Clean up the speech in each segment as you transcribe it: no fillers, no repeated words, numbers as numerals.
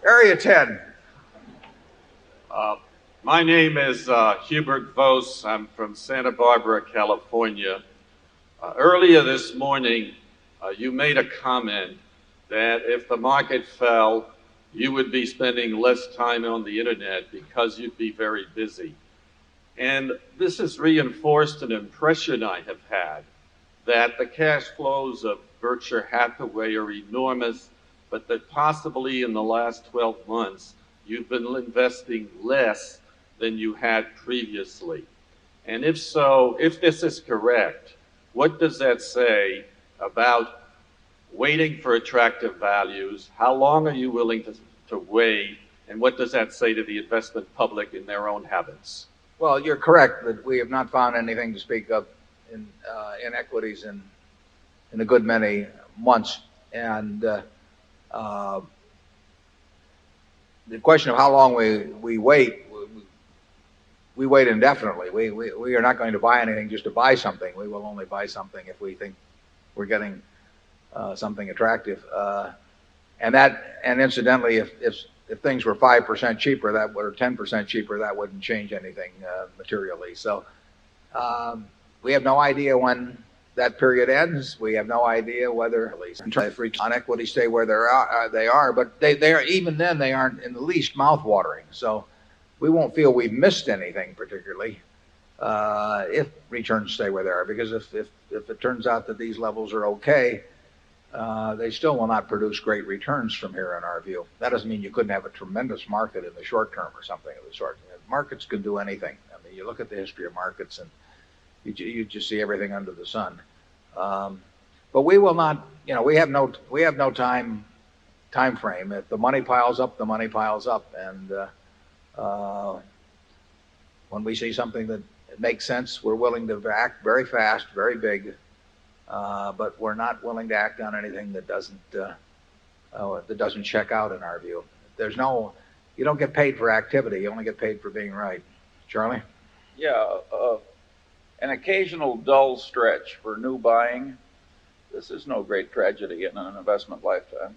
Area 10. My name is Hubert Vos. I'm from Santa Barbara, California. Earlier this morning, you made a comment that if the market fell, you would be spending less time on the internet because you'd be very busy. And this has reinforced an impression I have had that the cash flows of Berkshire Hathaway are enormous, but that possibly in the last 12 months, you've been investing less than you had previously. And if so, if this is correct, what does that say about waiting for attractive values? How long are you willing to wait? And what does that say to the investment public in their own habits? Well, you're correct that we have not found anything to speak of in equities in a good many months. And the question of how long we wait, we wait indefinitely. We are not going to buy anything just to buy something. We will only buy something if we think we're getting something attractive. And incidentally, if things were 5% cheaper, or 10% cheaper, that wouldn't change anything materially. So we have no idea when that period ends. We have no idea whether on equities stay where they are, but they are, even then they aren't in the least mouth-watering. So we won't feel we've missed anything particularly if returns stay where they are, because if it turns out that these levels are okay, they still will not produce great returns from here in our view. That doesn't mean you couldn't have a tremendous market in the short term or something of the sort. Markets can do anything. I mean, you look at the history of markets and you just see everything under the sun. But we will not, we have no time frame. If the money piles up, the money piles up. And when we see something that makes sense, we're willing to act very fast, very big. But we're not willing to act on anything that doesn't check out in our view. You don't get paid for activity. You only get paid for being right. Charlie? Yeah, an occasional dull stretch for new buying. This is no great tragedy in an investment lifetime.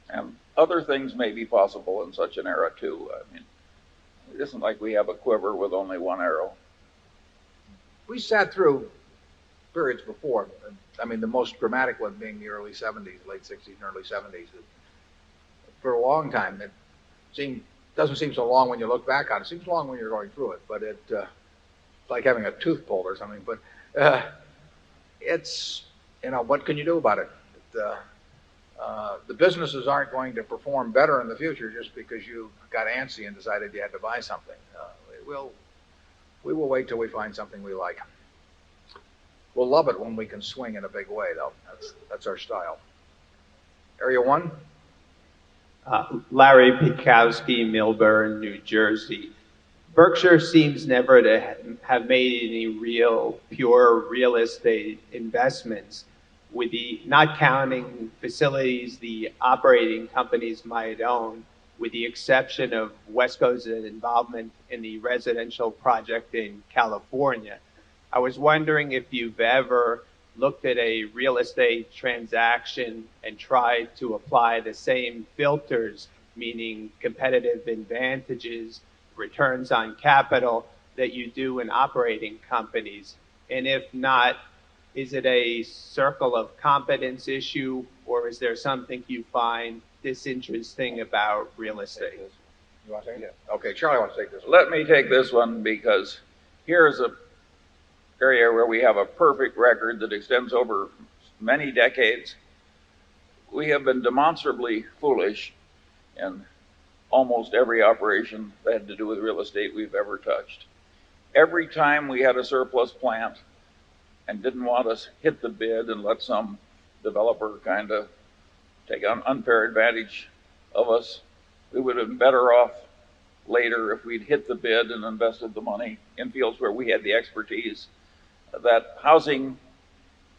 And other things may be possible in such an era too. I mean, it isn't like we have a quiver with only one arrow. We sat through periods before. I mean, the most dramatic one being the early 70s, late 60s and early 70s. For a long time, it doesn't seem so long when you look back on it. It seems long when you're going through it, but it's like having a tooth pulled or something. But it's, what can you do about it? The businesses aren't going to perform better in the future just because you got antsy and decided you had to buy something. We will wait till we find something we like. We'll love it when we can swing in a big way, though. That's our style. Area 1? Larry Pitkowski, Millburn, New Jersey. Berkshire seems never to have made any pure real estate investments, with not counting facilities the operating companies might own, with the exception of Wesco's involvement in the residential project in California. I was wondering if you've ever looked at a real estate transaction and tried to apply the same filters, meaning competitive advantages, returns on capital, that you do in operating companies. And if not, is it a circle of competence issue, or is there something you find disinteresting about real estate? You want to take it? Okay, Charlie wants to take this one. Let me take this one, because here's a area where we have a perfect record that extends over many decades. We have been demonstrably foolish in almost every operation that had to do with real estate we've ever touched. Every time we had a surplus plant and didn't want to hit the bid and let some developer kind of take an unfair advantage of us, we would have been better off later if we'd hit the bid and invested the money in fields where we had the expertise. That housing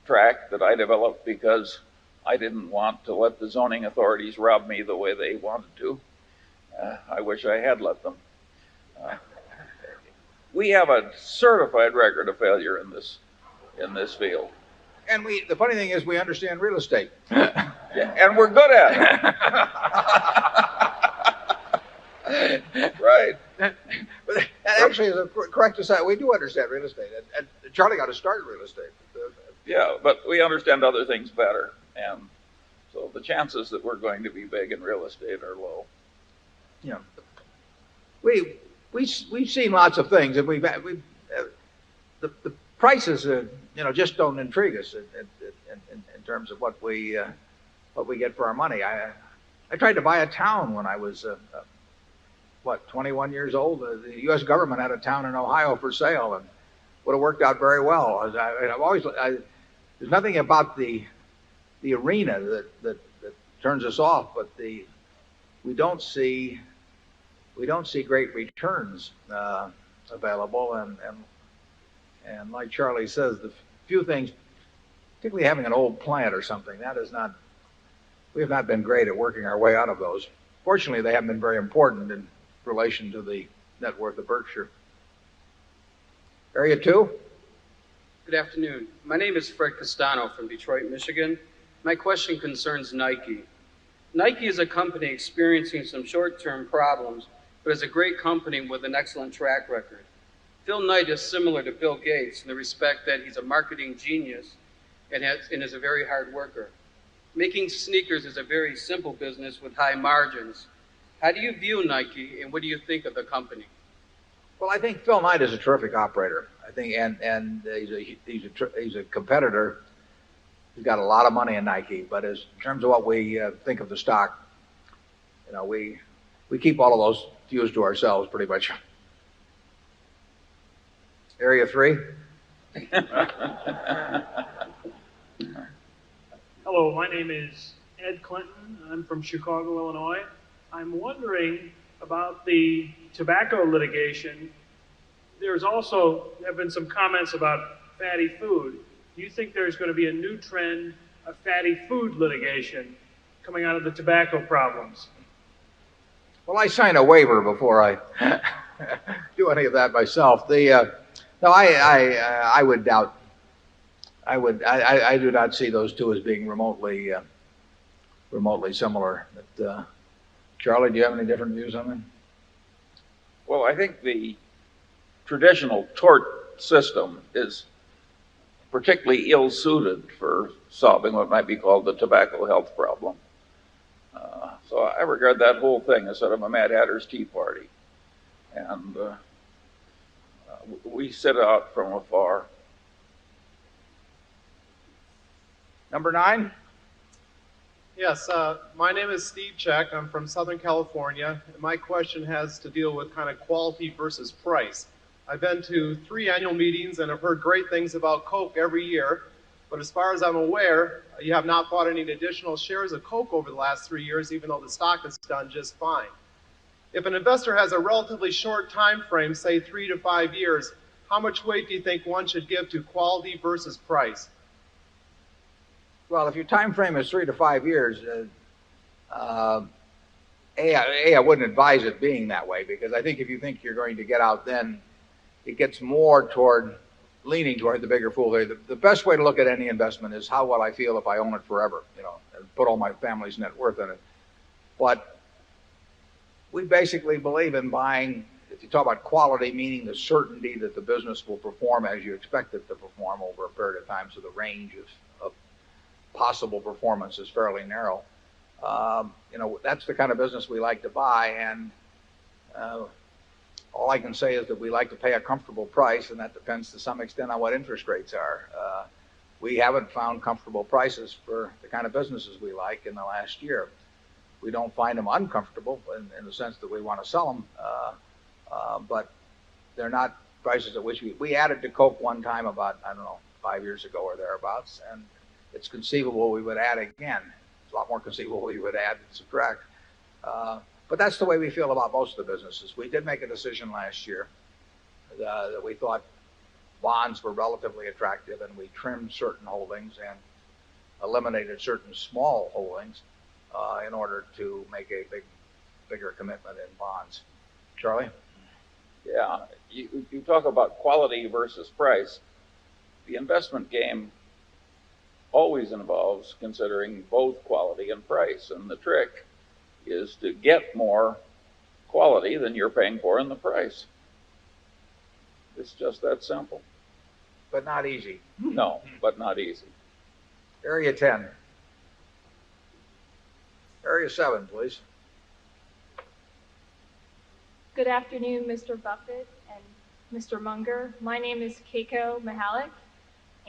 track that I developed because I didn't want to let the zoning authorities rob me the way they wanted to. I wish I had let them. We have a certified record of failure in this field. And the funny thing is we understand real estate. Yeah, and we're good at it. actually is correct to say we do understand real estate, and Charlie got to start real estate. Yeah, but we understand other things better, and so the chances that we're going to be big in real estate are low. Yeah, we've seen lots of things, and the prices just don't intrigue us in terms of what we get for our money. I tried to buy a town when I was 21 years old. The U.S. government had a town in Ohio for sale, and would have worked out very well. There's nothing about the arena that turns us off, but we don't see great returns available, and like Charlie says, the few things, particularly having an old plant or something, we have not been great at working our way out of those. Fortunately, they haven't been very important in relation to the net worth of Berkshire. Area 2. Good afternoon. My name is Fred Castano from Detroit, Michigan. My question concerns Nike. Nike is a company experiencing some short-term problems, but is a great company with an excellent track record. Phil Knight is similar to Bill Gates in the respect that he's a marketing genius and is a very hard worker. Making sneakers is a very simple business with high margins. How do you view Nike, and what do you think of the company? Well, I think Phil Knight is a terrific operator. I think, and he's a competitor. He's got a lot of money in Nike, but in terms of what we think of the stock, we keep all of those views to ourselves pretty much. Area 3. Hello, my name is Ed Clinton. I'm from Chicago, Illinois. I'm wondering about the tobacco litigation. There have been some comments about fatty food. Do you think there's going to be a new trend of fatty food litigation coming out of the tobacco problems? Well, I sign a waiver before I do any of that myself. No, I would doubt. I do not see those two as being remotely similar. But, Charlie, do you have any different views on that? Well, I think the traditional tort system is particularly ill-suited for solving what might be called the tobacco health problem. So I regard that whole thing as sort of a Mad Hatter's Tea Party. And we sit out from afar. Number 9. Yes, my name is Steve Check. I'm from Southern California. And my question has to deal with kind of quality versus price. I've been to 3 annual meetings and I've heard great things about Coke every year. But as far as I'm aware, you have not bought any additional shares of Coke over the last 3 years, even though the stock has done just fine. If an investor has a relatively short time frame, say 3 to 5 years, how much weight do you think one should give to quality versus price? Well, if your time frame is 3 to 5 years, I wouldn't advise it being that way, because I think if you think you're going to get out, then it gets more leaning toward the bigger fool. The best way to look at any investment is how will I feel if I own it forever, and put all my family's net worth in it. But we basically believe in buying, if you talk about quality, meaning the certainty that the business will perform as you expect it to perform over a period of time, so the range of possible performance is fairly narrow. That's the kind of business we like to buy, and all I can say is that we like to pay a comfortable price, and that depends to some extent on what interest rates are. We haven't found comfortable prices for the kind of businesses we like in the last year. We don't find them uncomfortable in the sense that we want to sell them, but they're not prices at which we added to Coke one time about, 5 years ago or thereabouts, and it's conceivable we would add again. It's a lot more conceivable we would add and subtract. But that's the way we feel about most of the businesses. We did make a decision last year that we thought bonds were relatively attractive, and we trimmed certain holdings and eliminated certain small holdings in order to make a bigger commitment in bonds. Charlie? Yeah, you talk about quality versus price. The investment game always involves considering both quality and price, and the trick is to get more quality than you're paying for in the price. It's just that simple. but not easy. No, but not easy. Area 10. Area 7, please. Good afternoon, Mr. Buffett and Mr. Munger. My name is Keiko Mihalik,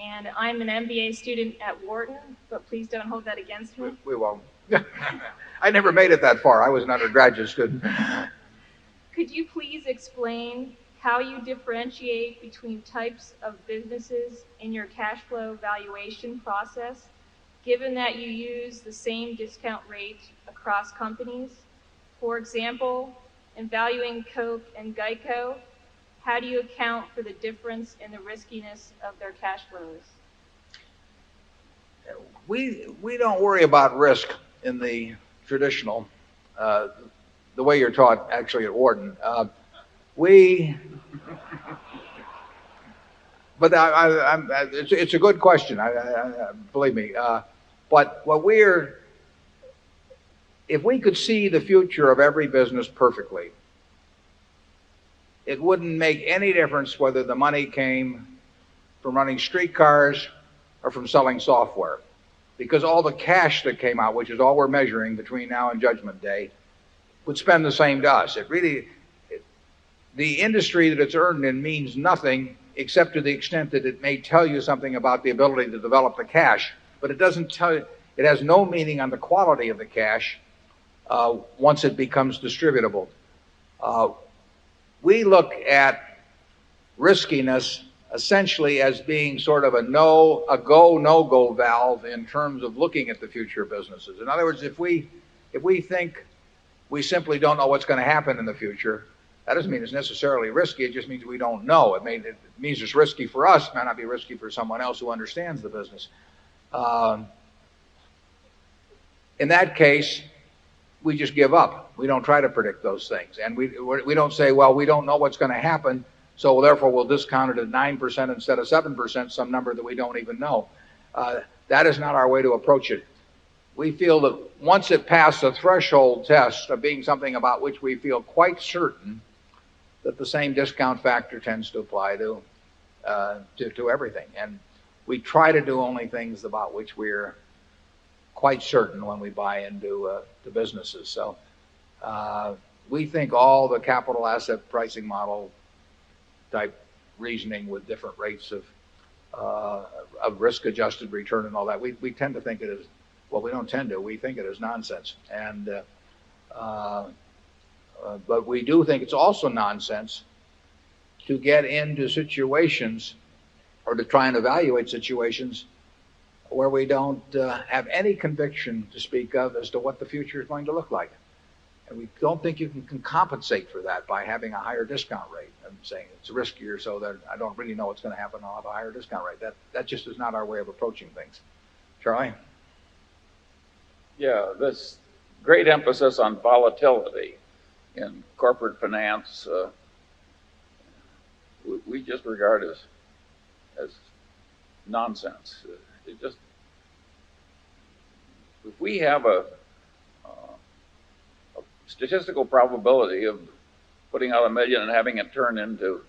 and I'm an MBA student at Wharton, but please don't hold that against me. We won't. I never made it that far. I was an undergraduate student. Could you please explain how you differentiate between types of businesses in your cash flow valuation process, given that you use the same discount rate across companies? For example, in valuing Coke and Geico, how do you account for the difference in the riskiness of their cash flows? We don't worry about risk in the traditional, the way you're taught actually at Wharton. But it's a good question. Believe me. But if we could see the future of every business perfectly, it wouldn't make any difference whether the money came from running streetcars or from selling software, because all the cash that came out, which is all we're measuring between now and Judgment Day, would spend the same to us. The industry that it's earned in means nothing except to the extent that it may tell you something about the ability to develop the cash, but it doesn't tell you. It has no meaning on the quality of the cash once it becomes distributable. We look at riskiness essentially as being sort of a go, no-go valve in terms of looking at the future of businesses. In other words, if we think we simply don't know what's going to happen in the future, that doesn't mean it's necessarily risky. It just means we don't know. It means it's risky for us. It may not be risky for someone else who understands the business. In that case, we just give up. We don't try to predict those things. And we don't say, well, we don't know what's going to happen, so therefore we'll discount it at 9% instead of 7%, some number that we don't even know. That is not our way to approach it. We feel that once it passed a threshold test of being something about which we feel quite certain, that the same discount factor tends to apply to everything. And we try to do only things about which we're quite certain when we buy into the businesses. So we think all the capital asset pricing model type reasoning with different rates of risk-adjusted return and all that, we tend to think it is, well, we don't tend to, we think it is nonsense. And but we do think it's also nonsense to get into situations or to try and evaluate situations where we don't have any conviction to speak of as to what the future is going to look like. And we don't think you can compensate for that by having a higher discount rate and saying it's riskier so that I don't really know what's going to happen, I'll have a higher discount rate. That just is not our way of approaching things. Charlie? Yeah, this great emphasis on volatility in corporate finance, we just regard as nonsense. If we have a statistical probability of putting out $1 million and having it turn into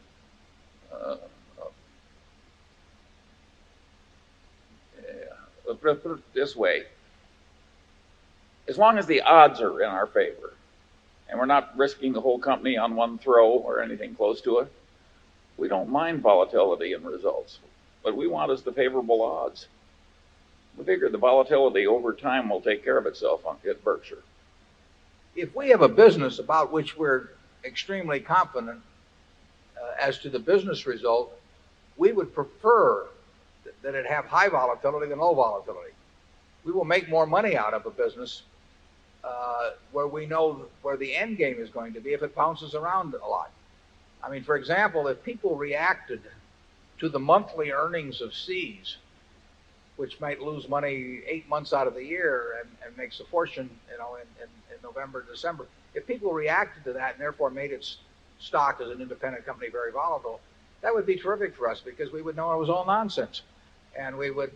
put it this way, as long as the odds are in our favor and we're not risking the whole company on one throw or anything close to it, we don't mind volatility in results. What we want is the favorable odds. We figure the volatility over time will take care of itself at Berkshire. If we have a business about which we're extremely confident as to the business result, we would prefer that it have high volatility than low volatility. We will make more money out of a business where we know where the end game is going to be if it bounces around a lot. I mean, for example, if people reacted to the monthly earnings of Seas, which might lose money 8 months out of the year and makes a fortune, in November, December. If people reacted to that and therefore made its stock as an independent company very volatile, that would be terrific for us because we would know it was all nonsense, and we would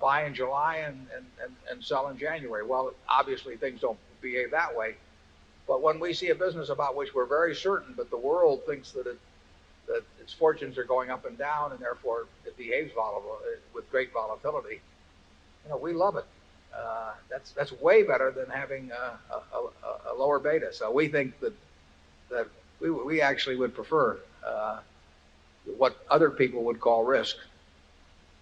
buy in July and sell in January. Well, obviously things don't behave that way, but when we see a business about which we're very certain, but the world thinks that that its fortunes are going up and down, and therefore it behaves with great volatility. We love it. That's way better than having a lower beta. So we think that we actually would prefer what other people would call risk.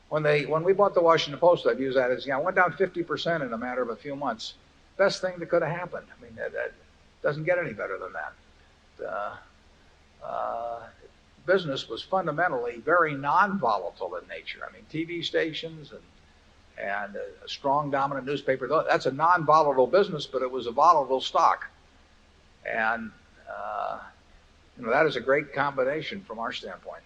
When we bought the Washington Post, I've used that as, it went down 50% in a matter of a few months. Best thing that could have happened. I mean, that doesn't get any better than that. Business was fundamentally very non-volatile in nature. I mean, TV stations and a strong dominant newspaper, that's a non-volatile business, but it was a volatile stock. And that is a great combination from our standpoint.